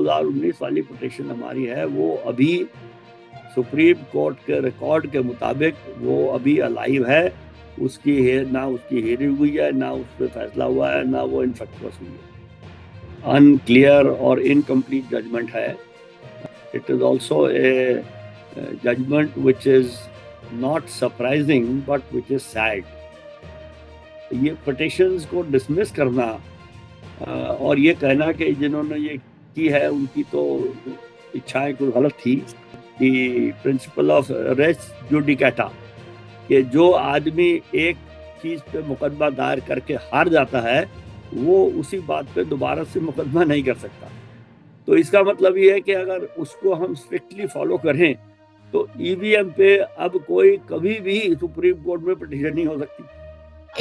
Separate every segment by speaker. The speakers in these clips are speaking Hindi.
Speaker 1: 2019 वाली पिटीशन हमारी है वो अभी सुप्रीम कोर्ट के रिकॉर्ड के मुताबिक वो अभी अलाइव है। ना उसकी हियरिंग हुई है, ना उस पर फैसला हुआ है, ना वो इनफेक्चुअस हुई है। अनक्लियर और इनकम्प्लीट जजमेंट है। It is also a judgement which is not surprising but which is sad. ये पिटिशंस को डिसमिस करना और ये कहना कि जिन्होंने ये की है उनकी तो इच्छाएं कुछ गलत थी, कि प्रिंसिपल ऑफ रेस जुडिकेटा, कि जो आदमी एक चीज पे मुकदमा दायर करके हार जाता है वो उसी बात पे दोबारा से मुकदमा नहीं कर सकता। तो इसका मतलब ये है कि अगर उसको हम स्ट्रिक्टली फॉलो करें तो ईवीएम पे अब कोई कभी भी सुप्रीम कोर्ट में पिटीशन नहीं हो सकती।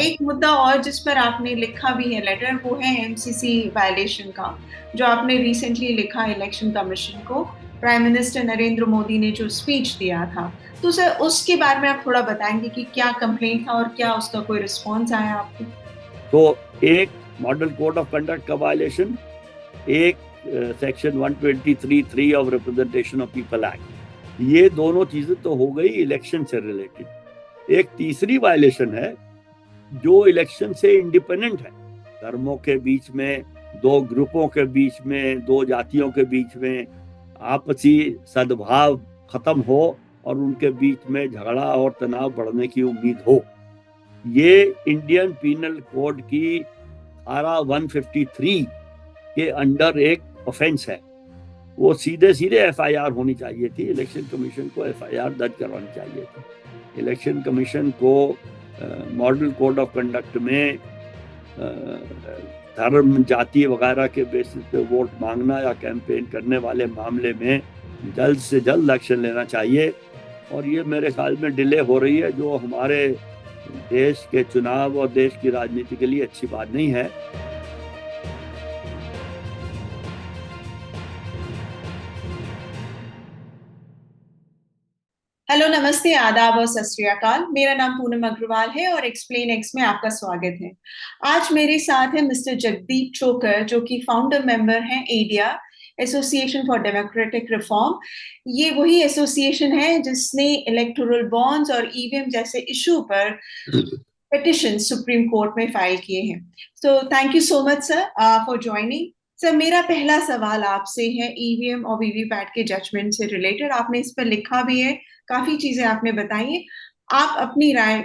Speaker 2: एक मुद्दा और जिस पर आपने लिखा भी है लेटर, वो है एमसीसी वायलेशन का, जो आपने रिसेंटली लिखा इलेक्शन कमीशन को। प्राइम मिनिस्टर नरेंद्र मोदी ने जो स्पीच दिया था, तो सर उसके बारे में आप थोड़ा बताएंगे कि क्या कंप्लेंट था और क्या उसका कोई रिस्पॉन्स आया आपको?
Speaker 1: तो एक मॉडल कोड ऑफ कंडक्ट का वायलेशन, एक section 123(3) of representation of people act, ये दोनों चीजें तो हो गई इलेक्शन से रिलेटेड। एक तीसरी वायलेशन है जो इलेक्शन से इंडिपेंडेंट है। धर्मों के बीच में, दो ग्रुपों के बीच में, दो जातियों के बीच में आपसी सद्भाव खत्म हो और उनके बीच में झगड़ा और तनाव बढ़ने की उम्मीद हो। ये इंडियन पीनल कोड की धारा 153 के अंडर एक ऑफेंस है। वो सीधे सीधे एफआईआर होनी चाहिए थी। इलेक्शन कमीशन को एफआईआर दर्ज करवानी चाहिए थी। इलेक्शन कमीशन को मॉडल कोड ऑफ कंडक्ट में धर्म, जाति वगैरह के बेसिस पे वोट मांगना या कैंपेन करने वाले मामले में जल्द से जल्द एक्शन लेना चाहिए। और ये मेरे ख्याल में डिले हो रही है, जो हमारे देश के चुनाव और देश की राजनीति के लिए अच्छी बात नहीं है।
Speaker 2: हेलो, नमस्ते, आदाब और सत श्री अकाल। मेरा नाम पूनम अग्रवाल है और एक्सप्लेन एक्स में आपका स्वागत है। आज मेरे साथ है मिस्टर जगदीप चोकर, जो कि फाउंडर मेंबर हैं एडिया, एसोसिएशन फॉर डेमोक्रेटिक रिफॉर्म। ये वही एसोसिएशन है जिसने इलेक्टोरल बॉन्ड्स और ईवीएम जैसे इशू पर पिटिशन सुप्रीम कोर्ट में फाइल किए हैं। So thank you so much sir for joining. Sir, मेरा पहला सवाल आपसे है ईवीएम और वीवीपैट के जजमेंट से रिलेटेड। आपने इस पर लिखा भी है, काफी चीजें आपने बताई हैं। आप अपनी राय,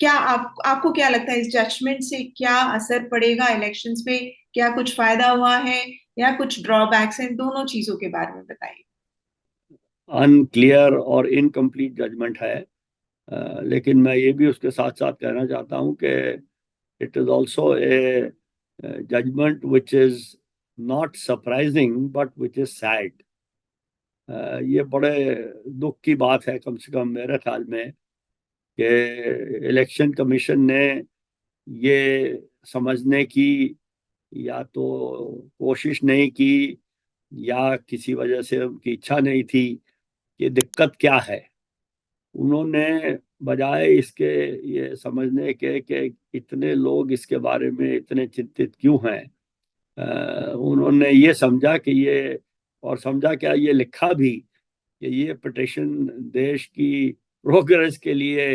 Speaker 2: क्या आपको क्या लगता है इस जजमेंट से क्या असर पड़ेगा इलेक्शंस पे? क्या कुछ फायदा हुआ है या कुछ ड्रॉबैक्स हैं? दोनों चीजों के बारे में बताइए।
Speaker 1: अनक्लियर और इनकम्प्लीट जजमेंट है। लेकिन मैं ये भी उसके साथ साथ कहना चाहता हूँ कि it is also a judgement which is not surprising but which is sad. ये बड़े दुख की बात है, कम से कम मेरे ख्याल में, कि इलेक्शन कमीशन ने ये समझने की या तो कोशिश नहीं की या किसी वजह से उनकी इच्छा नहीं थी कि दिक्कत क्या है। उन्होंने बजाय इसके ये समझने के कि इतने लोग इसके बारे में इतने चिंतित क्यों हैं, उन्होंने ये समझा कि ये, और समझा क्या, ये लिखा भी कि ये पिटिशन देश की प्रोग्रेस के लिए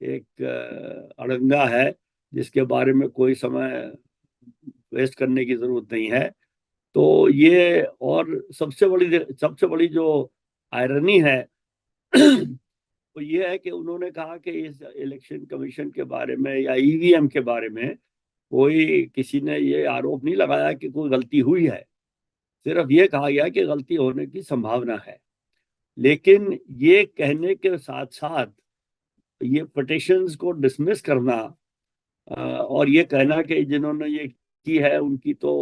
Speaker 1: एक अड़ंगा है, जिसके बारे में कोई समय वेस्ट करने की जरूरत नहीं है। तो ये, और सबसे बड़ी जो आयरनी है वो ये है कि उन्होंने कहा कि इस इलेक्शन कमीशन के बारे में या ईवीएम के बारे में कोई, किसी ने ये आरोप नहीं लगाया कि कोई गलती हुई है। सिर्फ ये कहा गया कि गलती होने की संभावना है। लेकिन ये कहने के साथ साथ ये पिटिशंस को डिसमिस करना और ये कहना कि जिन्होंने ये की है उनकी तो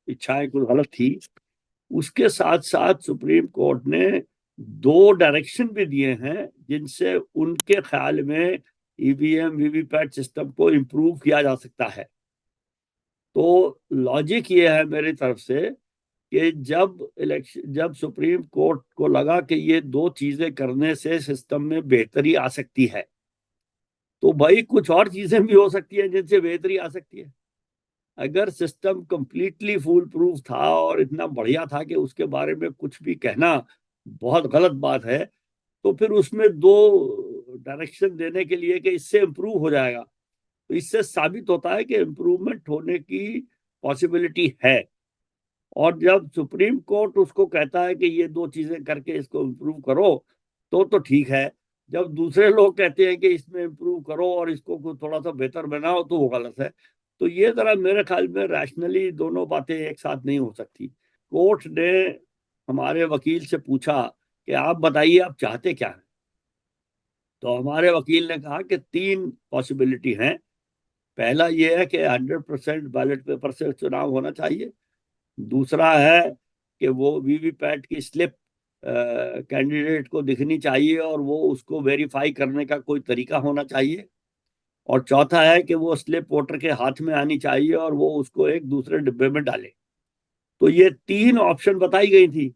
Speaker 1: इच्छाएं कुछ गलत थी, उसके साथ साथ सुप्रीम कोर्ट ने दो डायरेक्शन भी दिए हैं जिनसे उनके ख्याल में ईवीएम वीवीपैट सिस्टम को इम्प्रूव किया जा सकता है। तो लॉजिक ये है मेरी तरफ से कि जब सुप्रीम कोर्ट को लगा कि ये दो चीजें करने से सिस्टम में बेहतरी आ सकती है, तो भाई कुछ और चीजें भी हो सकती हैं जिनसे बेहतरी आ सकती है। अगर सिस्टम कंप्लीटली फूल प्रूफ था और इतना बढ़िया था कि उसके बारे में कुछ भी कहना बहुत गलत बात है, तो फिर उसमें दो डायरेक्शन देने के लिए कि इससे इम्प्रूव हो जाएगा, तो इससे साबित होता है कि इम्प्रूवमेंट होने की पॉसिबिलिटी है। और जब सुप्रीम कोर्ट उसको कहता है कि ये दो चीजें करके इसको इम्प्रूव करो, तो ठीक है। जब दूसरे लोग कहते हैं कि इसमें इम्प्रूव करो और इसको थोड़ा सा बेहतर बनाओ, तो वो गलत है। तो ये जरा मेरे ख्याल में रैशनली दोनों बातें एक साथ नहीं हो सकती। कोर्ट ने हमारे वकील से पूछा कि आप बताइए आप चाहते क्या हैं। तो हमारे वकील ने कहा कि तीन पॉसिबिलिटी हैं। पहला ये है कि 100% बैलेट पेपर से चुनाव होना चाहिए। दूसरा है कि वो वीवीपैट की स्लिप कैंडिडेट को दिखनी चाहिए और वो उसको वेरीफाई करने का कोई तरीका होना चाहिए। और चौथा है कि वो स्लिप वोटर के हाथ में आनी चाहिए और वो उसको एक दूसरे डिब्बे में डाले। तो ये तीन ऑप्शन बताई गई थी।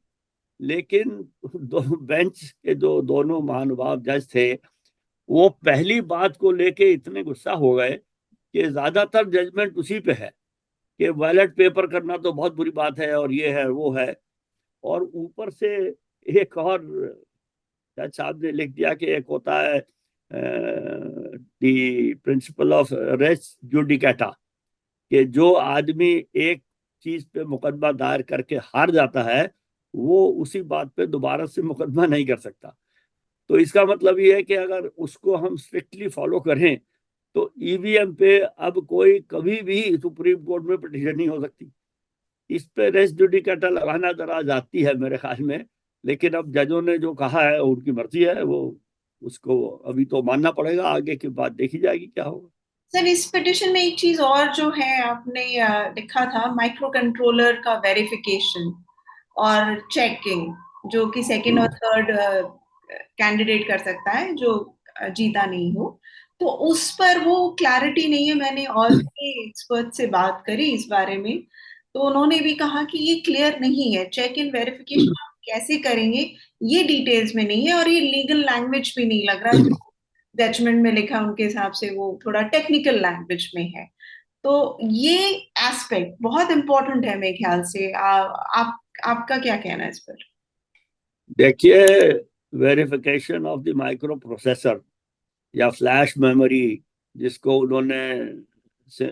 Speaker 1: लेकिन दो बेंच के जो दोनों महानुभाव जज थे, वो पहली बात को लेके इतने गुस्सा हो गए कि ज्यादातर जजमेंट उसी पे है कि बैलेट पेपर करना तो बहुत बुरी बात है और ये है वो है। और ऊपर से एक और जज साहब ने लिख दिया कि एक होता है the principle of res judicata, कि जो आदमी एक चीज पे मुकदमा दायर करके हार जाता है, वो उसी बात पे दोबारा से मुकदमा नहीं कर सकता। तो इसका मतलब ये है कि अगर उसको हम स्ट्रिक्टली फॉलो करें, तो ईवीएम पे अब कोई कभी भी सुप्रीम कोर्ट में पिटीशन नहीं हो सकती। इस पे रेस जुडिकाटा लगाना जरा जाती है मेरे ख्याल में। लेकिन अब जजों ने जो कहा है उनकी मर्जी है, वो उसको अभी तो मानना पड़ेगा, आगे की बात देखी जाएगी क्या होगा।
Speaker 2: सर, इस पिटिशन में एक चीज और जो है आपने लिखा था, माइक्रो कंट्रोलर का वेरिफिकेशन और चेकिंग, जो कि सेकंड और थर्ड कैंडिडेट कर सकता है जो जीता नहीं हो। तो उस पर वो क्लैरिटी नहीं है। मैंने और भी एक्सपर्ट से बात करी इस बारे में, तो उन्होंने भी कहा कि ये क्लियर नहीं है, चेक इन वेरिफिकेशन आप कैसे करेंगे ये डिटेल्स में नहीं है, और ये लीगल लैंग्वेज भी नहीं लग रहा। जजमेंट में लिखा उनके हिसाब से वो थोड़ा टेक्निकल लैंग्वेज में है। तो ये एस्पेक्ट बहुत इंपॉर्टेंट है मेरे ख्याल से। आप आपका क्या कहना है इस पर?
Speaker 1: देखिए, verification of the micro processor या फ्लैश मेमोरी, जिसको उन्होंने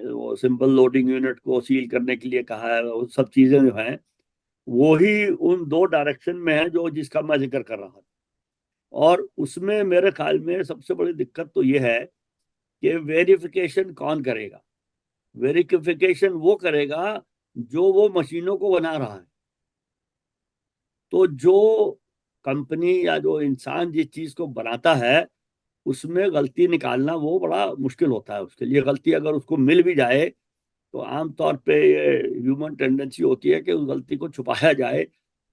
Speaker 1: वो सिंपल लोडिंग यूनिट को सील करने के लिए कहा है, वो सब चीजें जो हैं वो ही उन दो डायरेक्शन में है जो जिसका मैं जिक्र कर रहा था। और उसमें मेरे ख्याल में सबसे बड़ी दिक्कत तो ये है कि वेरिफिकेशन कौन करेगा। वेरिफिकेशन वो करेगा जो वो मशीनों को बना रहा है। तो जो कंपनी या जो इंसान जिस चीज को बनाता है, उसमें गलती निकालना वो बड़ा मुश्किल होता है। उसके लिए गलती अगर उसको मिल भी जाए, तो आमतौर पे ये ह्यूमन टेंडेंसी होती है कि उस गलती को छुपाया जाए,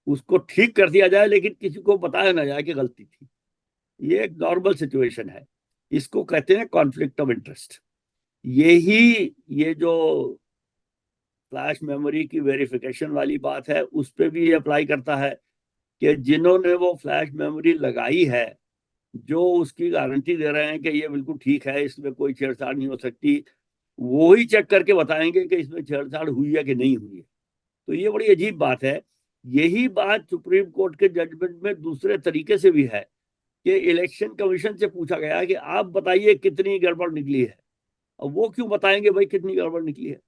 Speaker 1: उसको ठीक कर दिया जाए, लेकिन किसी को बताया ना जाए कि गलती थी। ये एक नॉर्मल सिचुएशन है। इसको कहते हैं कॉन्फ्लिक्ट ऑफ इंटरेस्ट। यही ये जो फ्लैश मेमोरी की वेरिफिकेशन वाली बात है, उस पर भी अप्लाई करता है कि जिन्होंने वो फ्लैश मेमोरी लगाई है, जो उसकी गारंटी दे रहे हैं कि ये बिल्कुल ठीक है, इसमें कोई छेड़छाड़ नहीं हो सकती, वो ही चेक करके बताएंगे कि इसमें छेड़छाड़ हुई है कि नहीं हुई है। तो ये बड़ी अजीब बात है। यही बात सुप्रीम कोर्ट के जजमेंट में दूसरे तरीके से भी है कि इलेक्शन कमीशन से पूछा गया है कि आप बताइए कितनी गड़बड़ निकली है। अब वो क्यों बताएंगे भाई कितनी गड़बड़ निकली है?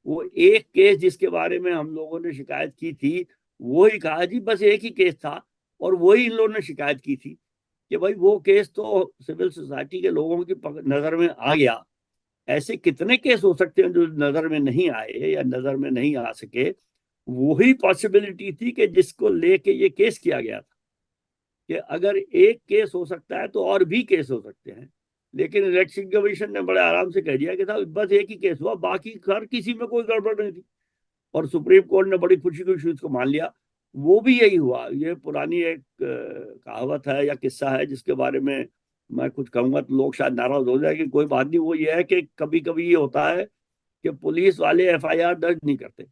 Speaker 1: वो एक केस जिसके बारे में हम लोगों ने शिकायत की थी, वो ही कहा जी बस एक ही केस था, और वही इन लोगों ने शिकायत की थी कि भाई वो केस तो सिविल सोसाइटी के लोगों की नजर में आ गया। ऐसे कितने केस हो सकते हैं जो नजर में नहीं आए या नजर में नहीं आ सके। वही पॉसिबिलिटी थी कि जिसको लेके ये केस किया गया था, कि अगर एक केस हो सकता है तो और भी केस हो सकते हैं। लेकिन इलेक्शन कमीशन ने बड़े आराम से कह दिया कि साहब बस एक ही केस हुआ, बाकी हर किसी में कोई गड़बड़ नहीं थी। और सुप्रीम कोर्ट ने बड़ी खुशी खुशी उसको मान लिया। वो भी यही हुआ। ये पुरानी एक कहावत है या किस्सा है, जिसके बारे में मैं कुछ कहूंगा तो लोग शायद नाराज हो जाए, कि कोई बात नहीं। वो ये है कि कभी कभी ये होता है कि पुलिस वाले एफआईआर दर्ज नहीं करते।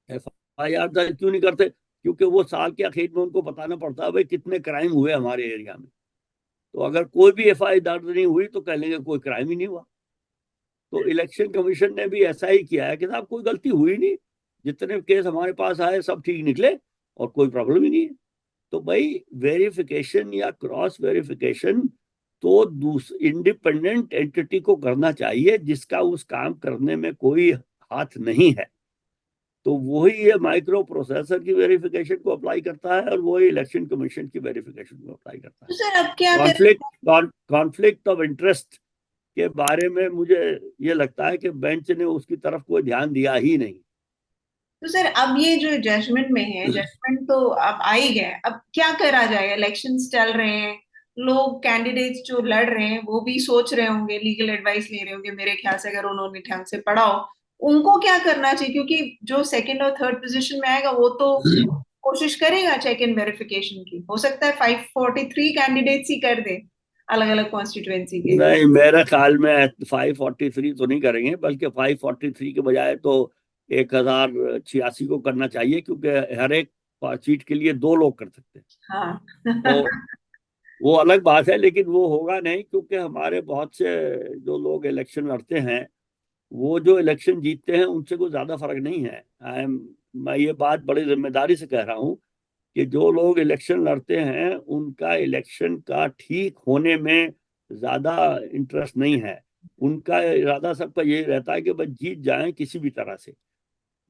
Speaker 1: एफआईआर दर्ज क्यों नहीं करते? क्योंकि वो साल के आखिर में उनको बताना पड़ता है भाई कितने क्राइम हुए हमारे एरिया में। तो अगर कोई भी एफआईआर दर्ज नहीं हुई तो कह लेंगे कोई क्राइम ही नहीं हुआ। तो इलेक्शन कमीशन ने भी ऐसा ही किया है कि साहब कोई गलती हुई नहीं, जितने केस हमारे पास आए सब ठीक निकले और कोई प्रॉब्लम ही नहीं है। तो भाई वेरिफिकेशन या क्रॉस वेरिफिकेशन तो इंडिपेंडेंट एंटिटी को करना चाहिए जिसका उस काम करने में कोई हाथ नहीं है। तो वही ये माइक्रो प्रोसेसर की वेरिफिकेशन को अप्लाई करता है और वही इलेक्शन कमीशन की वेरिफिकेशन को अप्लाई करता है।
Speaker 2: तो सर अब क्या
Speaker 1: कॉन्फ्लिक्ट ऑफ इंटरेस्ट के बारे में मुझे ये लगता है कि बेंच ने उसकी तरफ कोई ध्यान दिया ही नहीं।
Speaker 2: तो सर अब ये जो जजमेंट में है, जजमेंट तो अब आ ही गया, अब क्या करा जाएगा? इलेक्शंस चल रहे हैं, लोग कैंडिडेट्स जो लड़ रहे हैं वो भी सोच रहे होंगे, लीगल एडवाइस ले रहे होंगे मेरे ख्याल से, अगर उन्होंने ढंग से पढ़ा हो। उनको क्या करना चाहिए? क्योंकि जो सेकंड और थर्ड पोजीशन में आएगा वो तो कोशिश करेगा चेक इन वेरिफिकेशन की। हो सकता है 543 कैंडिडेट्स ही कर दे अलग अलग कॉन्स्टिट्यूएंसी के।
Speaker 1: नहीं, मेरे ख्याल में 543 तो नहीं करेंगे, बल्कि 543 के बजाय तो 1086 को करना चाहिए, क्योंकि हर एक सीट के लिए 2 लोग कर सकते हैं।
Speaker 2: हाँ।
Speaker 1: तो वो अलग बात है, लेकिन वो होगा नहीं, क्योंकि हमारे बहुत से जो लोग इलेक्शन लड़ते हैं वो जो इलेक्शन जीतते हैं उनसे कोई ज्यादा फर्क नहीं है। मैं ये बात बड़ी जिम्मेदारी से कह रहा हूँ कि जो लोग इलेक्शन लड़ते हैं उनका इलेक्शन का ठीक होने में ज्यादा इंटरेस्ट नहीं है। उनका इरादा सबका यही रहता है कि बस जीत जाएं, किसी भी तरह से,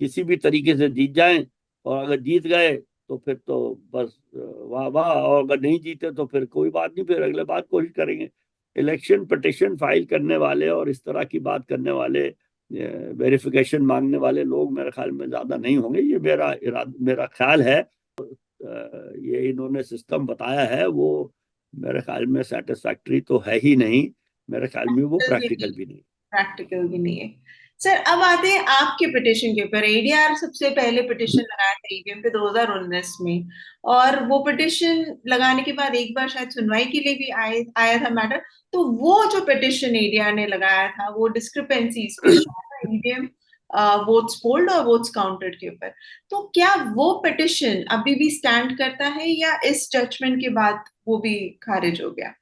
Speaker 1: किसी भी तरीके से जीत जाएं। और अगर जीत गए तो फिर तो बस वाह वाह, और अगर नहीं जीते तो फिर कोई बात नहीं, फिर अगले बार कोशिश करेंगे। इलेक्शन पिटिशन फाइल करने वाले और इस तरह की बात करने वाले, वेरिफिकेशन मांगने वाले लोग मेरे ख्याल में ज्यादा नहीं होंगे। ये मेरा ख्याल है। ये इन्होंने सिस्टम बताया है वो मेरे ख्याल में सेटिस्फैक्टरी तो है ही नहीं, मेरे ख्याल में वो प्रैक्टिकल भी नहीं।
Speaker 2: प्रैक्टिकल भी नहीं है। सर अब आते हैं आपके पिटिशन के ऊपर। एडीआर सबसे पहले पिटिशन लगाया था ईवीएम पे 2019 में, और वो पिटिशन लगाने के बाद एक बार शायद सुनवाई के लिए भी आया था मैटर। तो वो जो पिटिशन एडीआर ने लगाया था वो डिस्क्रिपेंसीज पे ईवीएम वोट्स पोल्ड और वोट्स काउंटेड के ऊपर। तो क्या वो पिटिशन अभी भी स्टैंड करता है या इस जजमेंट के बाद वो भी खारिज हो गया?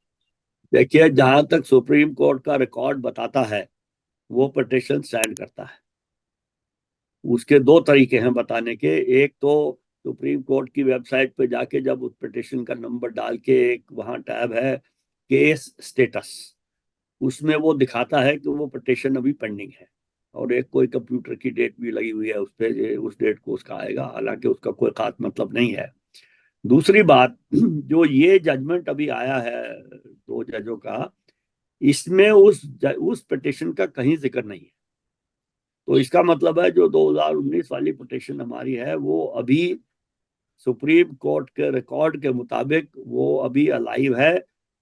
Speaker 1: देखिए, जहां तक सुप्रीम कोर्ट का रिकॉर्ड बताता है वो पिटिशन स्टैंड करता है। उसके 2 तरीके हैं बताने के। एक तो सुप्रीम कोर्ट की वेबसाइट पे जाके जब उस पिटिशन का नंबर डाल के, एक वहां टैब है केस स्टेटस, उसमें वो दिखाता है कि वो पिटिशन अभी पेंडिंग है, और एक कोई कंप्यूटर की डेट भी लगी हुई है उस पे, उस डेट को उसका आएगा, हालांकि उसका कोई खास मतलब नहीं है। दूसरी बात, जो ये जजमेंट अभी आया है 2 जजों का, इसमें उस पिटिशन का कहीं जिक्र नहीं है। तो इसका मतलब है जो 2019 वाली पिटिशन हमारी है वो अभी सुप्रीम कोर्ट के रिकॉर्ड के मुताबिक वो अभी अलाइव है।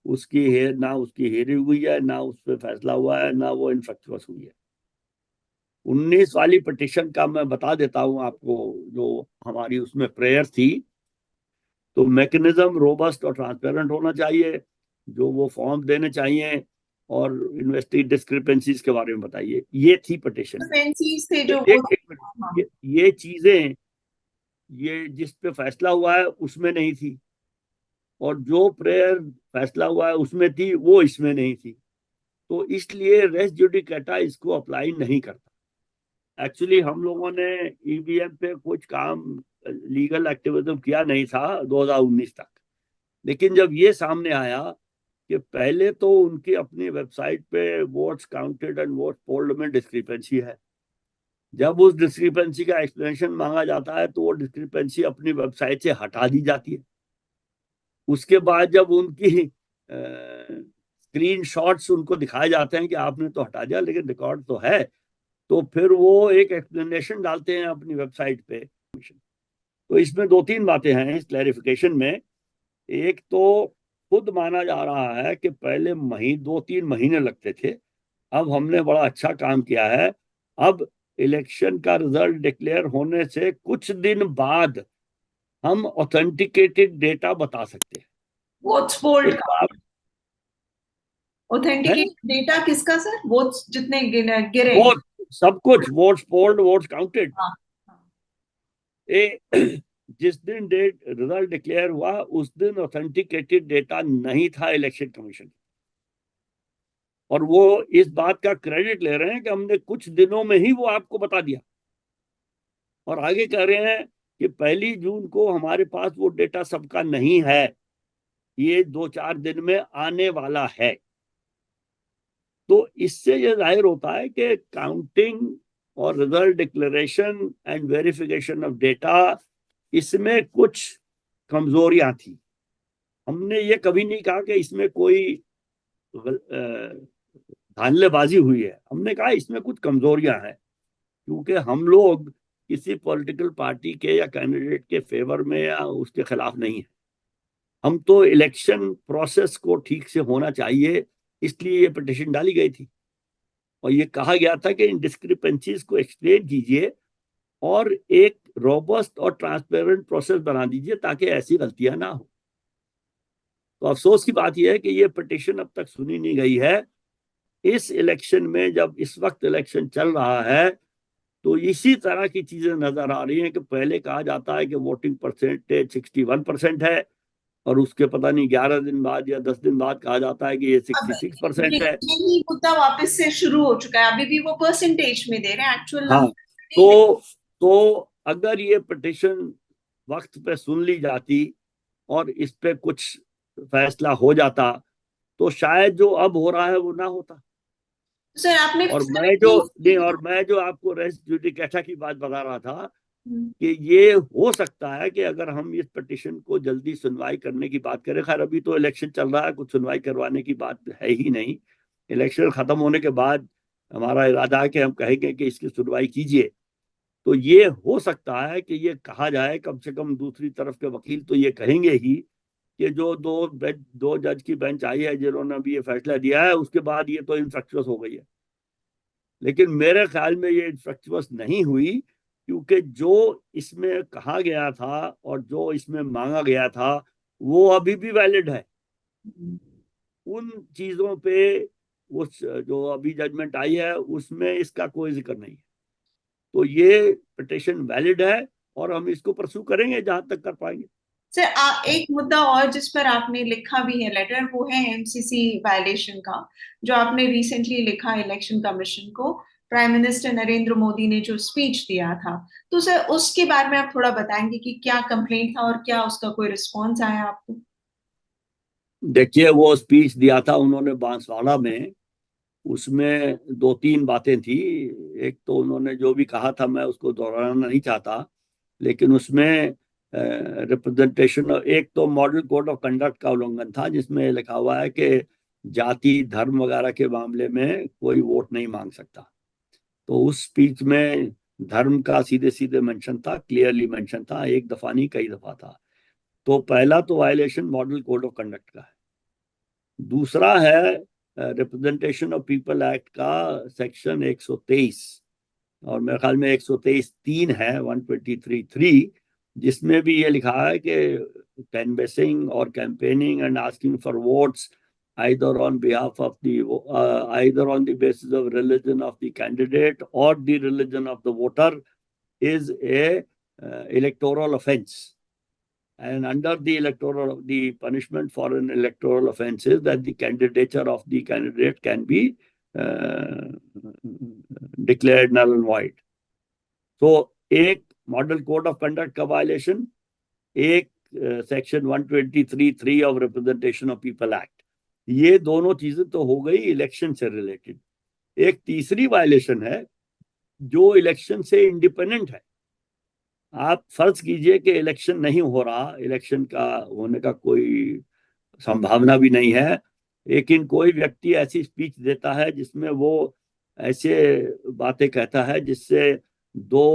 Speaker 1: ना उसकी हेयरिंग हुई है, ना उस पर फैसला हुआ है, ना वो इनफ्रक्चुअस हुई है। 19 वाली पिटिशन का मैं बता देता हूं आपको, जो हमारी उसमें प्रेयर थी। तो मैकेनिज्म रोबस्ट और ट्रांसपेरेंट होना चाहिए, जो वो फॉर्म देने चाहिए, और इन्वेस्टिगेट डिस्क्रिपेंसीज के बारे में बताइए, ये थी पिटिशन में।
Speaker 2: थे
Speaker 1: तो
Speaker 2: जो वो।
Speaker 1: एक मिनट, ये चीजें, ये जिस पे फैसला हुआ है उसमें नहीं थी, और जो प्रेयर फैसला हुआ है उसमें थी, वो इसमें नहीं थी। तो इसलिए रेस जुडिकेटा इसको अप्लाई नहीं करता। एक्चुअली हम लोगों ने ईवीएम पे कुछ काम, लीगल एक्टिविज्म किया नहीं था 2019 तक। लेकिन जब ये सामने आया कि पहले तो उनकी अपनी वेबसाइट पे votes counted and vote polled में डिस्क्रिपेंसी है, जब उस डिस्क्रिपेंसी का एक्सप्लेनेशन मांगा जाता है तो वो डिस्क्रिपेंसी अपनी वेबसाइट से हटा दी जाती है। उसके बाद जब उनकी स्क्रीन शॉट्स उनको दिखाए जाते हैं कि आपने तो हटा दिया लेकिन रिकॉर्ड तो है, तो फिर वो एक एक्सप्लेनेशन डालते हैं अपनी वेबसाइट पे। तो इसमें 2-3 बातें हैं इस क्लैरिफिकेशन में। एक तो खुद माना जा रहा है कि पहले 2-3 महीने लगते थे, अब हमने बड़ा अच्छा काम किया है। अब इलेक्शन का रिजल्ट डिक्लेयर होने से कुछ दिन बाद हम ऑथेंटिकेटेड डेटा बता सकते हैं।
Speaker 2: वोट्स पोल्ड
Speaker 1: एक
Speaker 2: का
Speaker 1: बात है,
Speaker 2: ऑथेंटिकेट डेटा किसका सर? वोट्स जितने गिरे
Speaker 1: वो
Speaker 2: हैं।
Speaker 1: सब कुछ, वोट्स पोल्ड, वोट्स काउंटेड,
Speaker 2: हाँ, हाँ।
Speaker 1: जिस दिन डेट रिजल्ट डिक्लेयर हुआ उस दिन ऑथेंटिकेटेड डेटा नहीं था इलेक्शन कमीशन। और वो इस बात का क्रेडिट ले रहे हैं कि हमने कुछ दिनों में ही वो आपको बता दिया, और आगे कह रहे हैं कि 1 जून को हमारे पास वो डेटा सबका नहीं है, ये 2-4 दिन में आने वाला है। तो इससे ये जाहिर होता है कि काउंटिंग और result declaration and verification of data, इसमें कुछ कमजोरियां थी। हमने ये कभी नहीं कहा कि इसमें कोई धांधलेबाजी हुई है, हमने कहा इसमें कुछ कमजोरियां हैं, क्योंकि हम लोग किसी पॉलिटिकल पार्टी के या कैंडिडेट के फेवर में या उसके खिलाफ नहीं है। हम तो इलेक्शन प्रोसेस को ठीक से होना चाहिए, इसलिए ये पिटिशन डाली गई थी, और ये कहा गया था कि इन डिस्क्रिपेंसीज को एक्सप्लेन कीजिए और एक रोबस्ट और ट्रांसपेरेंट प्रोसेस बना दीजिए ताकि ऐसी गलतियां ना हो। तो अफसोस की बात यह है कि ये पिटिशन अब तक सुनी नहीं गई है। इस इलेक्शन में, जब इस वक्त इलेक्शन चल रहा है, तो इसी तरह की चीजें नजर आ रही हैं कि पहले कहा जाता है कि वोटिंग परसेंटेज 61% है, और उसके पता नहीं 11 दिन बाद या 10 दिन बाद कहा जाता है कि ये
Speaker 2: अब
Speaker 1: 66% है।
Speaker 2: यही मुद्दा वापस से शुरू हो चुका है, अभी भी वो परसेंटेज में दे रहे हैं, एक्चुअल
Speaker 1: हाँ,
Speaker 2: नंबर नहीं दे।
Speaker 1: तो अगर ये पिटिशन वक्त पे सुन ली जाती और इस पे कुछ फैसला हो जाता, तो शायद जो अब हो रहा है वो ना होता।
Speaker 2: सर आपने
Speaker 1: और मैं जो
Speaker 2: 17
Speaker 1: नहीं और मैं जो आपको रेस जुडिकेटा की बात बता रहा था,
Speaker 2: हम्म,
Speaker 1: कि ये हो सकता है कि अगर हम इस पिटिशन को जल्दी सुनवाई करने की बात करें, खैर अभी तो इलेक्शन चल रहा है, कुछ सुनवाई करवाने की बात है ही नहीं। इलेक्शन खत्म होने के बाद हमारा इरादा है कि हम कहेंगे कि इसकी सुनवाई कीजिए। तो ये हो सकता है कि ये कहा जाए, कम से कम दूसरी तरफ के वकील तो ये कहेंगे ही कि जो दो जज की बेंच आई है जिन्होंने अभी ये फैसला दिया है, उसके बाद ये तो इनफ्रक्चुअस हो गई है। लेकिन मेरे ख्याल में ये इन्फ्रक्चुअस नहीं हुई, क्योंकि जो इसमें कहा गया था और जो इसमें मांगा गया था वो अभी भी वैलिड है। उन चीजों पे उस जो अभी जजमेंट आई है उसमें इसका कोई जिक्र नहीं है। तो ये पिटिशन वैलिड है और हम इसको परसू करेंगे जहां तक कर पाएंगे।
Speaker 2: सर एक मुद्दा और जिस पर आपने लिखा भी है लेटर, वो है एमसीसी वायलेशन का, जो आपने रिसेंटली लिखा इलेक्शन कमीशन को। प्राइम मिनिस्टर नरेंद्र मोदी ने जो स्पीच दिया था, तो सर उसके बारे में आप थोड़ा बताएंगे कि क्या कंप्लेंट था और क्या उसका कोई रिस्पॉन्स आया आपको?
Speaker 1: देखिए, वो स्पीच दिया था उन्होंने बांसवाड़ा में, उसमें 2-3 बातें थी। एक तो उन्होंने जो भी कहा था मैं उसको दोहराना नहीं चाहता, लेकिन उसमें रिप्रेजेंटेशन, एक तो मॉडल कोड ऑफ कंडक्ट का उल्लंघन था, जिसमें लिखा हुआ है कि जाति धर्म वगैरह के मामले में कोई वोट नहीं मांग सकता। तो उस स्पीच में धर्म का सीधे सीधे मेंशन था, क्लियरली मेंशन था, एक दफा नहीं कई दफा था। तो पहला तो violation model code of conduct का है। दूसरा है रिप्रेजेंटेशन ऑफ पीपल एक्ट का सेक्शन 123, और मेरे ख्याल में 123(3) है, 123(3), जिसमें भी ये लिखा है कि कैनवेसिंग और campaigning and asking for votes either on behalf of the either on the basis of religion of the candidate or the religion of the voter is a electoral offense. And under the punishment for an electoral offense is that the candidature of the candidate can be uh, declared null and void. तो एक मॉडल कोड ऑफ कंडक्ट का वायलेशन, एक section 123(3) of representation of people act, ये दोनों चीजें तो हो गई इलेक्शन से रिलेटेड। एक तीसरी वायलेशन है जो इलेक्शन से इंडिपेंडेंट है। आप फर्ज कीजिए कि इलेक्शन नहीं हो रहा, इलेक्शन का होने का कोई संभावना भी नहीं है, लेकिन कोई व्यक्ति ऐसी स्पीच देता है जिसमें वो ऐसे बातें कहता है जिससे दो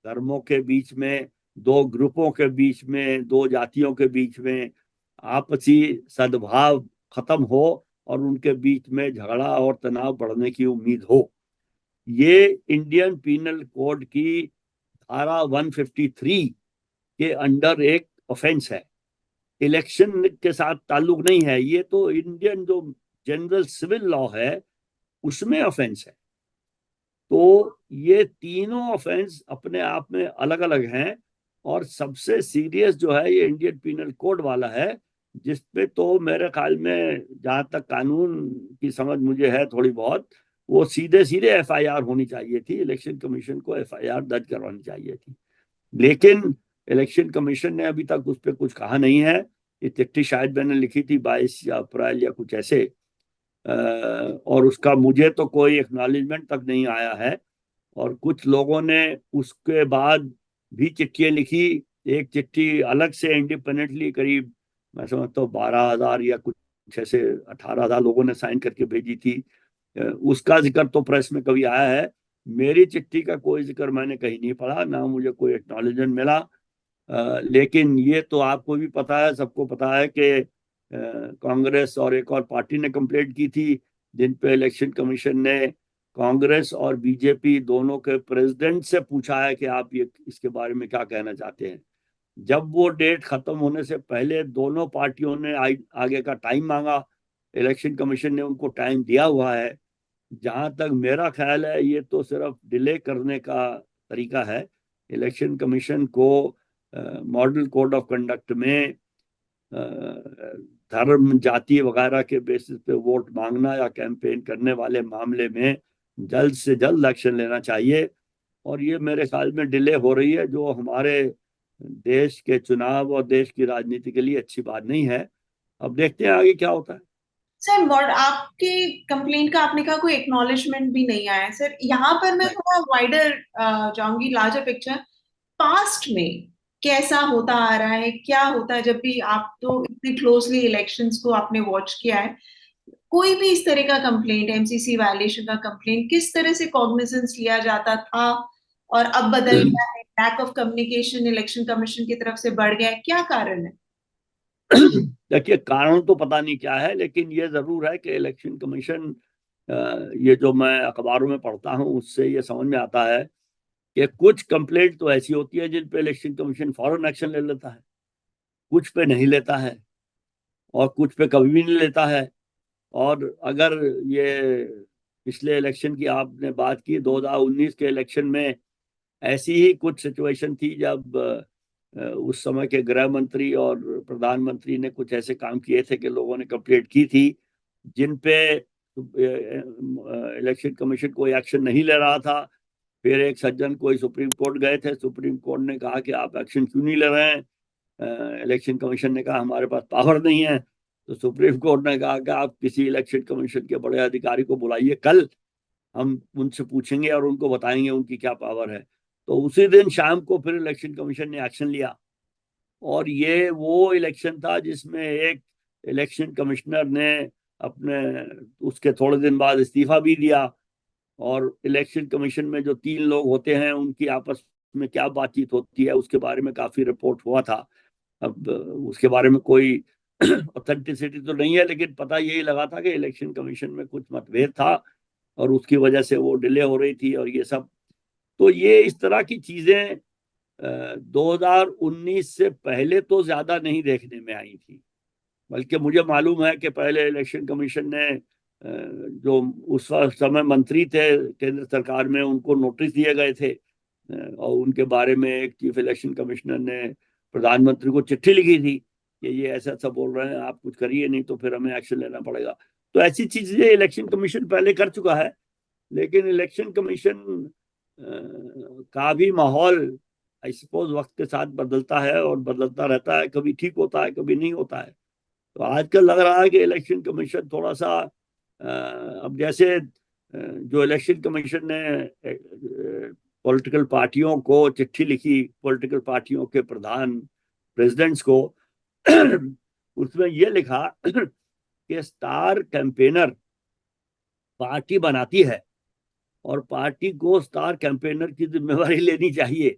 Speaker 1: धर्मों के बीच में, दो ग्रुपों के बीच में, दो जातियों के बीच में आपसी सद्भाव खत्म हो और उनके बीच में झगड़ा और तनाव बढ़ने की उम्मीद हो। ये इंडियन पीनल कोड की धारा 153 के अंडर एक ऑफेंस है, इलेक्शन के साथ ताल्लुक नहीं है। ये तो इंडियन जो जनरल सिविल लॉ है उसमें ऑफेंस है। तो ये तीनों ऑफेंस अपने आप में अलग अलग हैं, और सबसे सीरियस जो है ये इंडियन पीनल कोड वाला है, जिस पे तो मेरे ख्याल में, जहां तक कानून की समझ मुझे है थोड़ी बहुत, वो सीधे सीधे एफआईआर होनी चाहिए थी, इलेक्शन कमीशन को एफआईआर दर्ज करवानी चाहिए थी। लेकिन इलेक्शन कमीशन ने अभी तक उस पर कुछ कहा नहीं है। ये चिट्ठी शायद मैंने लिखी थी 22 अप्रैल या कुछ ऐसे, और उसका मुझे तो कोई एक्नॉलेजमेंट तक नहीं आया है। और कुछ लोगों ने उसके बाद भी चिट्ठियां लिखी। एक चिट्ठी अलग से इंडिपेंडेंटली करीब, मैं समझता हूँ 12,000 या कुछ ऐसे 18,000 लोगों ने साइन करके भेजी थी। उसका जिक्र तो प्रेस में कभी आया है। मेरी चिट्ठी का कोई जिक्र मैंने कहीं नहीं पढ़ा, ना मुझे कोई एक्नॉलेजमेंट मिला। लेकिन ये तो आपको भी पता है, सबको पता है कि कांग्रेस और एक और पार्टी ने कंप्लेंट की थी, जिन पे इलेक्शन कमीशन ने कांग्रेस और बीजेपी दोनों के प्रेसिडेंट से पूछा है कि आप ये इसके बारे में क्या कहना चाहते हैं। जब वो डेट खत्म होने से पहले दोनों पार्टियों ने आगे का टाइम मांगा। इलेक्शन कमीशन ने उनको टाइम दिया हुआ है। जहां तक मेरा ख्याल है, ये तो सिर्फ डिले करने का तरीका है। इलेक्शन कमीशन को मॉडल कोड ऑफ कंडक्ट में धर्म जाति वगैरह के बेसिस पे वोट मांगना या कैंपेन करने वाले मामले में जल्द से जल्द एक्शन लेना चाहिए। और ये मेरे ख्याल में डिले हो रही है, जो हमारे देश के चुनाव और देश की राजनीति के लिए अच्छी बात नहीं है। अब देखते हैं आगे क्या होता है।
Speaker 2: सर, बट आपके कंप्लेंट का आपने कहा कोई एक्नॉलेजमेंट भी नहीं आया है। सर, यहाँ पर मैं
Speaker 1: नहीं।
Speaker 2: थोड़ा वाइडर जाऊंगी, लार्जर पिक्चर। पास्ट में कैसा होता आ रहा है, क्या होता है, जब भी आप तो इतने क्लोजली इलेक्शंस को आपने वॉच किया है, कोई भी इस तरह का कंप्लेंट, एमसीसी वायलेशन का कंप्लेंट, किस तरह से कॉग्निजेंस लिया जाता था और अब बदल गया है? Lack of communication election commission की तरफ से बढ़ गया है, क्या कारण है?
Speaker 1: देखिए, कारण तो पता नहीं क्या है, लेकिन ये जरूर है कि इलेक्शन कमीशन, ये जो मैं अखबारों में पढ़ता हूँ उससे ये समझ में आता है कि कुछ कंप्लेंट तो ऐसी होती है जिन पे इलेक्शन कमीशन फौरन एक्शन ले लेता है, कुछ पे नहीं लेता है, और कुछ पे कभी भी नहीं लेता है। और अगर ये पिछले इलेक्शन की आपने बात की, 2019 के इलेक्शन में ऐसी ही कुछ सिचुएशन थी, जब उस समय के गृह मंत्री और प्रधानमंत्री ने कुछ ऐसे काम किए थे कि लोगों ने कंप्लेंट की थी, जिन पे इलेक्शन कमीशन कोई एक्शन नहीं ले रहा था। फिर एक सज्जन कोई सुप्रीम कोर्ट गए थे, सुप्रीम कोर्ट ने कहा कि आप एक्शन क्यों नहीं ले रहे हैं। इलेक्शन कमीशन ने कहा हमारे पास पावर नहीं है। तो सुप्रीम कोर्ट ने कहा कि आप किसी इलेक्शन कमीशन के बड़े अधिकारी को बुलाइए कल, हम उनसे पूछेंगे और उनको बताएंगे उनकी क्या पावर है। तो उसी दिन शाम को फिर इलेक्शन कमीशन ने एक्शन लिया। और ये वो इलेक्शन था जिसमें एक इलेक्शन कमिश्नर ने अपने उसके थोड़े दिन बाद इस्तीफा भी दिया। और इलेक्शन कमीशन में जो 3 लोग होते हैं, उनकी आपस में क्या बातचीत होती है उसके बारे में काफी रिपोर्ट हुआ था। अब उसके बारे में कोई ऑथेंटिसिटी तो नहीं है, लेकिन पता यही लगा था कि इलेक्शन कमीशन में कुछ मतभेद था और उसकी वजह से वो डिले हो रही थी और ये सब। तो ये इस तरह की चीजें 2019 से पहले तो ज्यादा नहीं देखने में आई थी। बल्कि मुझे मालूम है कि पहले इलेक्शन कमीशन ने जो उस समय मंत्री थे केंद्र सरकार में, उनको नोटिस दिए गए थे। और उनके बारे में एक चीफ इलेक्शन कमिश्नर ने प्रधानमंत्री को चिट्ठी लिखी थी कि ये ऐसा ऐसा बोल रहे हैं, आप कुछ करिए, नहीं तो फिर हमें एक्शन लेना पड़ेगा। तो ऐसी चीजें इलेक्शन कमीशन पहले कर चुका है। लेकिन इलेक्शन कमीशन का भी माहौल आई सपोज वक्त के साथ बदलता है और बदलता रहता है, कभी ठीक होता है कभी नहीं होता है। तो आजकल लग रहा है कि इलेक्शन कमीशन थोड़ा सा अब जैसे जो इलेक्शन कमीशन ने पॉलिटिकल पार्टियों को चिट्ठी लिखी, पॉलिटिकल पार्टियों के प्रधान प्रेसिडेंट्स को, उसमें ये लिखा कि स्टार कैंपेनर पार्टी बनाती है और पार्टी को स्टार कैंपेनर की जिम्मेवारी लेनी चाहिए।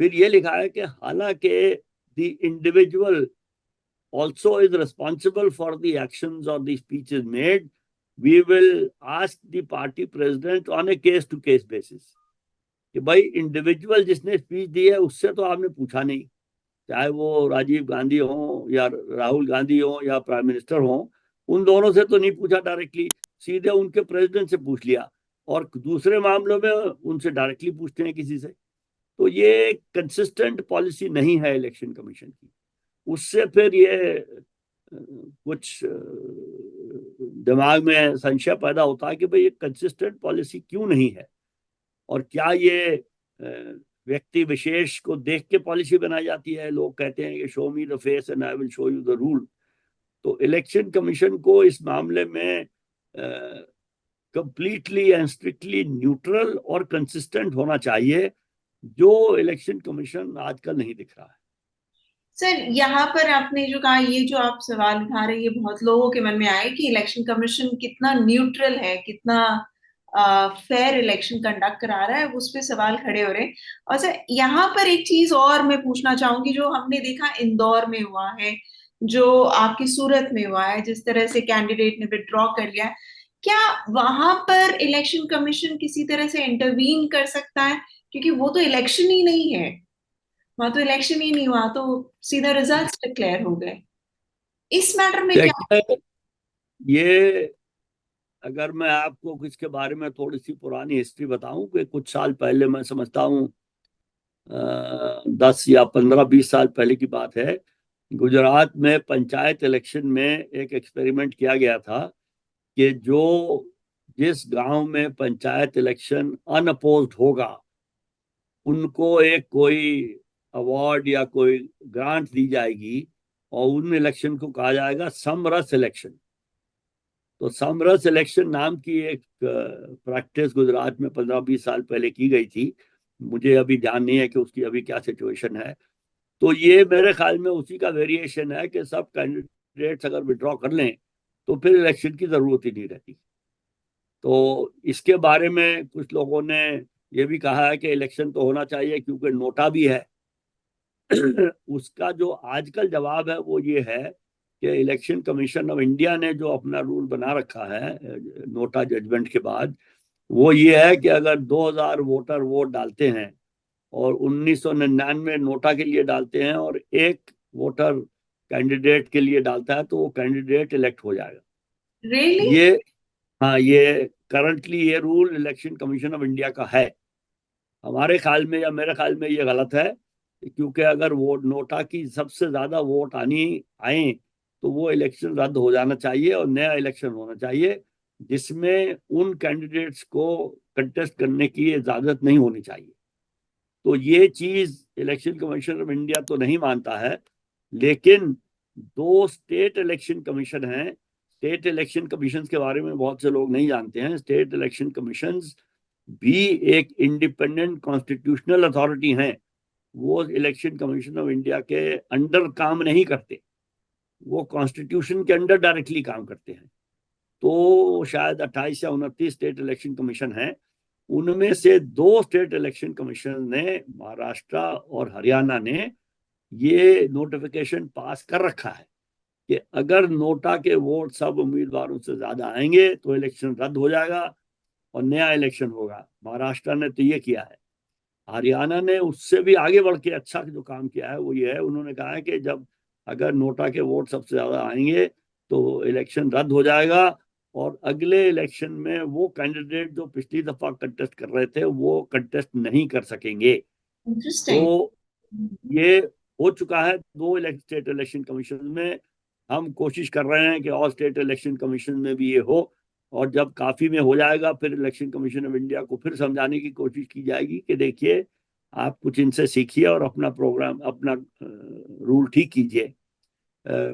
Speaker 1: फिर ये लिखा है कि हालांकि the individual also is responsible for the actions or the speeches made, we will ask the party president on a case to case basis। कि भाई इंडिविजुअल जिसने स्पीच दी है उससे तो आपने पूछा नहीं, चाहे वो राजीव गांधी हो या राहुल गांधी हो या प्राइम मिनिस्टर हो, उन दोनों से तो नहीं पूछा डायरेक्टली, सीधे उनके प्रेसिडेंट से पूछ लिया। और दूसरे मामलों में उनसे डायरेक्टली पूछते हैं किसी से। तो ये कंसिस्टेंट पॉलिसी नहीं है इलेक्शन कमीशन की। उससे फिर ये कुछ दिमाग में संशय पैदा होता है कि भाई ये कंसिस्टेंट पॉलिसी क्यों नहीं है, और क्या ये व्यक्ति विशेष को देख के पॉलिसी बनाई जाती है। लोग कहते हैं कि show me the face and I will show you the rule. तो इलेक्शन कमीशन को इस मामले में कंप्लीटली एंड स्ट्रिक्टली न्यूट्रल और कंसिस्टेंट होना चाहिए, जो इलेक्शन कमीशन आजकल नहीं दिख रहा है।
Speaker 2: सर, यहाँ पर आपने जो कहा, ये जो आप सवाल उठा रहे हैं, ये बहुत लोगों के मन में आए कि इलेक्शन कमीशन कितना न्यूट्रल है, कितना फेयर इलेक्शन कंडक्ट करा रहा है, उस पे सवाल खड़े हो रहे हैं। और सर, यहाँ पर एक चीज और मैं पूछना चाहूंगी, जो हमने देखा इंदौर में हुआ है, जो आपकी सूरत में हुआ है, जिस तरह से कैंडिडेट ने विड्रॉ कर लिया है, क्या वहां पर इलेक्शन कमीशन किसी तरह से इंटरवीन कर सकता है? क्योंकि वो तो इलेक्शन ही नहीं है, वहां तो इलेक्शन ही नहीं हुआ, तो सीधा रिजल्ट्स डिक्लेयर हो गए। इस मैटर में क्या?
Speaker 1: देखिए, ये अगर मैं आपको इसके बारे में थोड़ी सी पुरानी हिस्ट्री बताऊं कि कुछ साल पहले, मैं समझता हूँ 10 या 15-20 साल पहले की बात है, गुजरात में पंचायत इलेक्शन में एक एक्सपेरिमेंट किया गया था कि जिस गांव में पंचायत इलेक्शन अनअपोज्ड होगा, उनको एक कोई अवार्ड या कोई ग्रांट दी जाएगी, और उन इलेक्शन को कहा जाएगा समरस इलेक्शन। तो समरस इलेक्शन नाम की एक प्रैक्टिस गुजरात में 15-20 साल पहले की गई थी। मुझे अभी ध्यान नहीं है कि उसकी अभी क्या सिचुएशन है। तो ये मेरे ख्याल में उसी का वेरिएशन है कि सब कैंडिडेट्स अगर विड्रॉ कर लें तो फिर इलेक्शन की जरूरत ही नहीं रहती। तो इसके बारे में कुछ लोगों ने ये भी कहा है कि इलेक्शन तो होना चाहिए क्योंकि नोटा भी है। उसका जो आजकल जवाब है वो ये है कि इलेक्शन कमीशन ऑफ इंडिया ने जो अपना रूल बना रखा है नोटा जजमेंट के बाद, वो ये है कि अगर 2000 वोटर वोट डालते हैं और 1999 नोटा के लिए डालते हैं और एक वोटर कैंडिडेट के लिए डालता है, तो वो कैंडिडेट इलेक्ट हो जाएगा।
Speaker 2: रियली?
Speaker 1: ये, हाँ, ये करंटली ये rule election commission of India का है। हमारे ख्याल में या मेरे ख्याल में ये गलत है, क्योंकि अगर वोट नोटा की सबसे ज्यादा वोट आए तो वो इलेक्शन रद्द हो जाना चाहिए और नया इलेक्शन होना चाहिए, जिसमें उन कैंडिडेट्स को कंटेस्ट करने की इजाजत नहीं होनी चाहिए। तो ये चीज इलेक्शन कमीशन ऑफ इंडिया तो नहीं मानता है, लेकिन दो स्टेट इलेक्शन कमीशन हैं। स्टेट इलेक्शन कमीशन के बारे में बहुत से लोग नहीं जानते हैं। स्टेट इलेक्शन कमीशन भी एक इंडिपेंडेंट कॉन्स्टिट्यूशनल अथॉरिटी हैं। वो इलेक्शन कमीशन ऑफ इंडिया के अंडर काम नहीं करते, वो कॉन्स्टिट्यूशन के अंडर डायरेक्टली काम करते हैं। तो शायद 28 या 29 स्टेट इलेक्शन कमीशन हैं। उनमें से दो स्टेट इलेक्शन कमीशन ने, महाराष्ट्र और हरियाणा ने, ये नोटिफिकेशन पास कर रखा है कि अगर नोटा के वोट सब उम्मीदवारों से ज्यादा आएंगे तो इलेक्शन रद्द हो जाएगा और नया इलेक्शन होगा। महाराष्ट्र ने तो ये किया है। हरियाणा ने उससे भी आगे बढ़ के अच्छा जो काम किया है वो ये है, उन्होंने कहा है कि जब अगर नोटा के वोट सबसे ज्यादा आएंगे तो इलेक्शन रद्द हो जाएगा और अगले इलेक्शन में वो कैंडिडेट जो पिछली दफा कंटेस्ट कर रहे थे वो कंटेस्ट नहीं कर सकेंगे।
Speaker 2: इंटरेस्टिंग।
Speaker 1: तो ये हो चुका है दो स्टेट इलेक्शन कमीशन में। हम कोशिश कर रहे हैं कि और स्टेट इलेक्शन कमीशन में भी ये हो, और जब काफी में हो जाएगा फिर इलेक्शन कमीशन ऑफ इंडिया को फिर समझाने की कोशिश की जाएगी कि देखिए, आप कुछ इनसे सीखिए और अपना प्रोग्राम, अपना रूल ठीक कीजिए।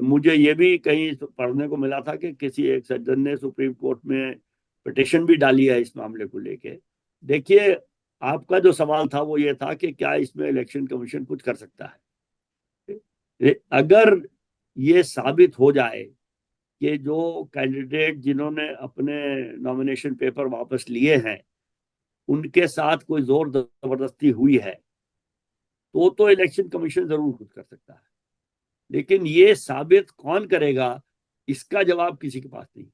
Speaker 1: मुझे ये भी कहीं पढ़ने को मिला था कि किसी एक सज्जन ने सुप्रीम कोर्ट में पिटिशन भी डाली है इस मामले को लेके। देखिए, आपका जो सवाल था वो ये था कि क्या इसमें इलेक्शन कमीशन कुछ कर सकता है। अगर ये साबित हो जाए कि जो कैंडिडेट जिन्होंने अपने नॉमिनेशन पेपर वापस लिए हैं उनके साथ कोई जोर जबरदस्ती हुई है, तो इलेक्शन कमीशन जरूर कुछ कर सकता है। लेकिन ये साबित कौन करेगा, इसका जवाब किसी के पास नहीं।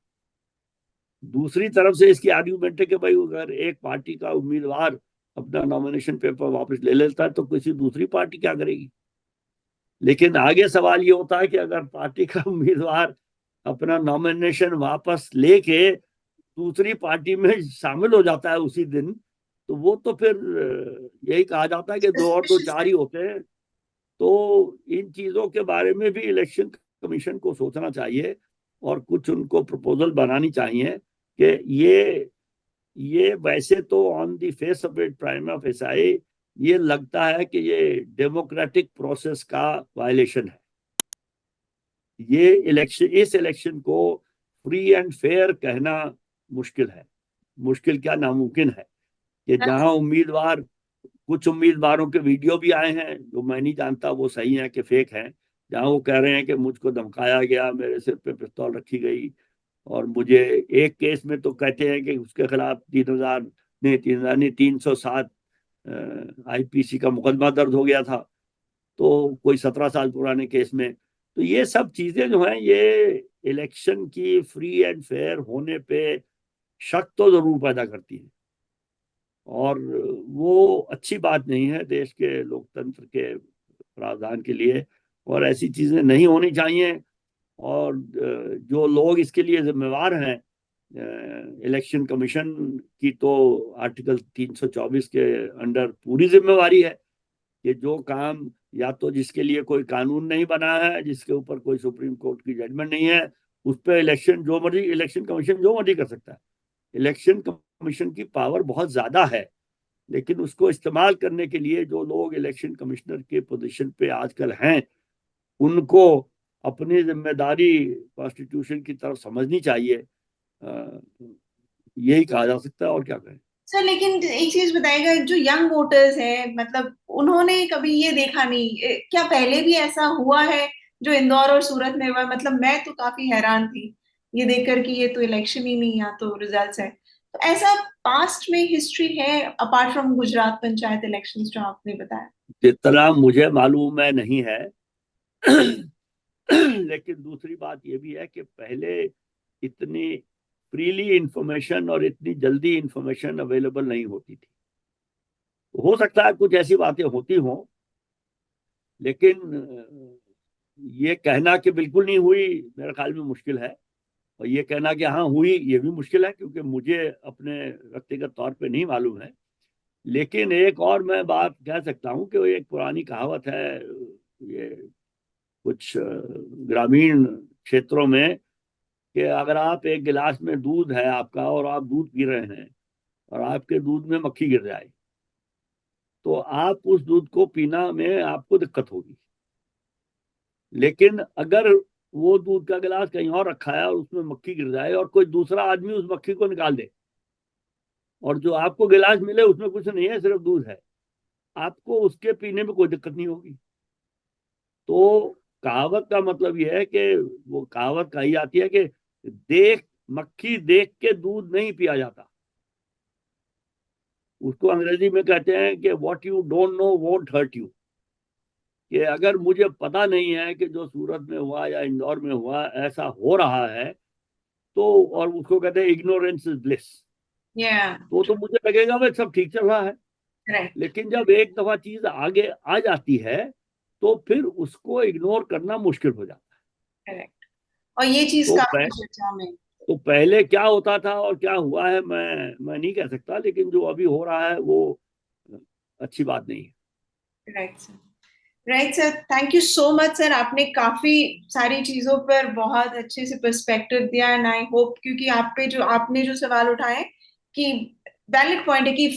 Speaker 1: दूसरी तरफ से इसकी आर्ग्यूमेंट है कि भाई अगर एक पार्टी का उम्मीदवार अपना नॉमिनेशन पेपर वापस ले लेता है तो किसी दूसरी पार्टी क्या करेगी। लेकिन आगे सवाल ये होता है कि अगर पार्टी का उम्मीदवार अपना नॉमिनेशन वापस लेके दूसरी पार्टी में शामिल हो जाता है उसी दिन, तो वो तो फिर यही कहा जाता है कि दो और दो चार ही होते हैं। तो इन चीजों के बारे में भी इलेक्शन कमीशन को सोचना चाहिए और कुछ उनको प्रपोजल बनानी चाहिए कि ये वैसे तो on the face of it prima facie ये लगता है कि ये डेमोक्रेटिक प्रोसेस का वायलेशन है। ये इस इलेक्शन को फ्री एंड फेयर कहना मुश्किल है, मुश्किल क्या नामुमकिन है कि जहां कुछ उम्मीदवारों के वीडियो भी आए हैं जो मैं नहीं जानता वो सही है कि फेक है, जहां वो कह रहे हैं कि मुझको धमकाया गया, मेरे सिर पे पिस्तौल रखी गई, और मुझे एक केस में तो कहते हैं कि उसके खिलाफ 307 आईपीसी का मुकदमा दर्ज हो गया था, तो कोई 17 साल पुराने केस में। तो ये सब चीजें जो हैं ये इलेक्शन की फ्री एंड फेयर होने पे शक तो जरूर पैदा करती है, और वो अच्छी बात नहीं है देश के लोकतंत्र के प्रावधान के लिए, और ऐसी चीजें नहीं होनी चाहिए। और जो लोग इसके लिए जिम्मेवार हैं, इलेक्शन कमीशन की तो आर्टिकल 324 के अंडर पूरी जिम्मेवारी है कि जो काम या तो जिसके लिए कोई कानून नहीं बना है, जिसके ऊपर कोई सुप्रीम कोर्ट की जजमेंट नहीं है, उस पर इलेक्शन कमीशन जो मर्जी कर सकता है। इलेक्शन कमीशन की पावर बहुत ज्यादा है, लेकिन उसको इस्तेमाल करने के लिए जो लोग इलेक्शन कमिश्नर के पोजीशन पे आजकल हैं उनको अपनी जिम्मेदारी कॉन्स्टिट्यूशन की तरफ समझनी चाहिए। यही कहा जा सकता है, और क्या कहें।
Speaker 2: सर लेकिन एक चीज बताएगा, जो यंग वोटर्स हैं मतलब उन्होंने कभी ये देखा नहीं, क्या पहले भी ऐसा हुआ है जो इंदौर और सूरत में हुआ? मतलब मैं तो काफी हैरान थी ये देखकर कि ये तो इलेक्शन ही नहीं, यहाँ तो रिजल्ट्स है। तो ऐसा पास्ट में हिस्ट्री है apart from Gujarat panchayat elections जो आपने बताया?
Speaker 1: जितना मुझे मालूम है नहीं है। लेकिन दूसरी बात यह भी है कि पहले इतनी फ्रीली इंफॉर्मेशन और इतनी जल्दी इंफॉर्मेशन अवेलेबल नहीं होती थी। हो सकता है कुछ ऐसी बातें होती हों, लेकिन ये कहना कि बिल्कुल नहीं हुई मेरे ख्याल में मुश्किल है, और ये कहना कि हाँ हुई ये भी मुश्किल है, क्योंकि मुझे अपने व्यक्तिगत तौर पे नहीं मालूम है। लेकिन एक और मैं बात कह सकता हूँ कि वो एक पुरानी कहावत है, ये कुछ ग्रामीण क्षेत्रों में, कि अगर आप एक गिलास में दूध है आपका और आप दूध पी रहे हैं और आपके दूध में मक्खी गिर जाए तो आप उस दूध को पीना में आपको दिक्कत होगी। लेकिन अगर वो दूध का गिलास कहीं और रखा है और उसमें मक्खी गिर जाए और कोई दूसरा आदमी उस मक्खी को निकाल दे और जो आपको गिलास मिले उसमें कुछ नहीं है, सिर्फ दूध है, आपको उसके पीने में कोई दिक्कत नहीं होगी। तो कहावत का मतलब यह है कि वो कहावत कही जाती है कि मक्खी देख के दूध नहीं पिया जाता। उसको अंग्रेजी में कहते हैं कि what you don't know won't hurt you, कि अगर मुझे पता नहीं है कि जो सूरत में हुआ या इंदौर में हुआ ऐसा हो रहा है तो, और उसको कहते हैं इग्नोरेंस इज ब्लिस, तो मुझे लगेगा भाई सब ठीक चल रहा है। लेकिन जब एक दफा चीज आगे आ जाती है तो फिर उसको इग्नोर करना मुश्किल हो जाता है।
Speaker 2: और ये चीज
Speaker 1: तो
Speaker 2: काफी चर्चा में,
Speaker 1: तो पहले क्या होता था और क्या हुआ है मैं नहीं कह सकता, लेकिन जो अभी हो रहा है वो अच्छी बात नहीं है।
Speaker 2: Right sir, thank you so much sir, आपने काफी सारी चीजों पर बहुत अच्छे से पर्सपेक्टिव दिया एंड आई होप, क्योंकि आपने जो सवाल उठाए कि वैलिड पॉइंट है कि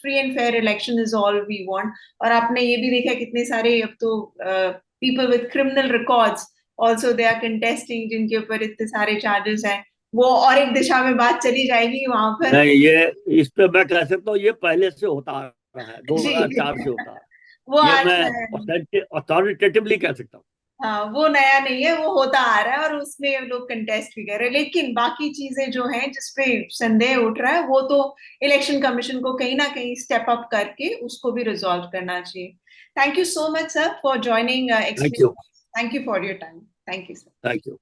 Speaker 2: free and fair election is all we want, और आपने ये भी देखा कितने सारे अब तो people with criminal records also they are contesting, जिनके ऊपर इतने सारे चार्जेस हैं, वो और एक दिशा में बात चली जाएगी वहां पर।
Speaker 1: नहीं, ये इस पे मैं कह सकता हूँ ये पहले से होता आ रहा है,
Speaker 2: जी
Speaker 1: 2004 से होता है,
Speaker 2: वो
Speaker 1: ये
Speaker 2: आज
Speaker 1: मैं अथॉरिटेटिवली कह सकता हूँ।
Speaker 2: हाँ, वो नया नहीं है, वो होता आ रहा है और उसमें लोग कंटेस्ट भी कर रहे हैं, लेकिन बाकी चीजें जो हैं जिसपे संदेह उठ रहा है वो तो इलेक्शन कमीशन को कहीं ना कहीं स्टेप अप करके उसको भी रिजॉल्व करना चाहिए। Thank you so much sir for joining
Speaker 1: thank you.
Speaker 2: Thank you for your time. Thank you sir.
Speaker 1: Thank you.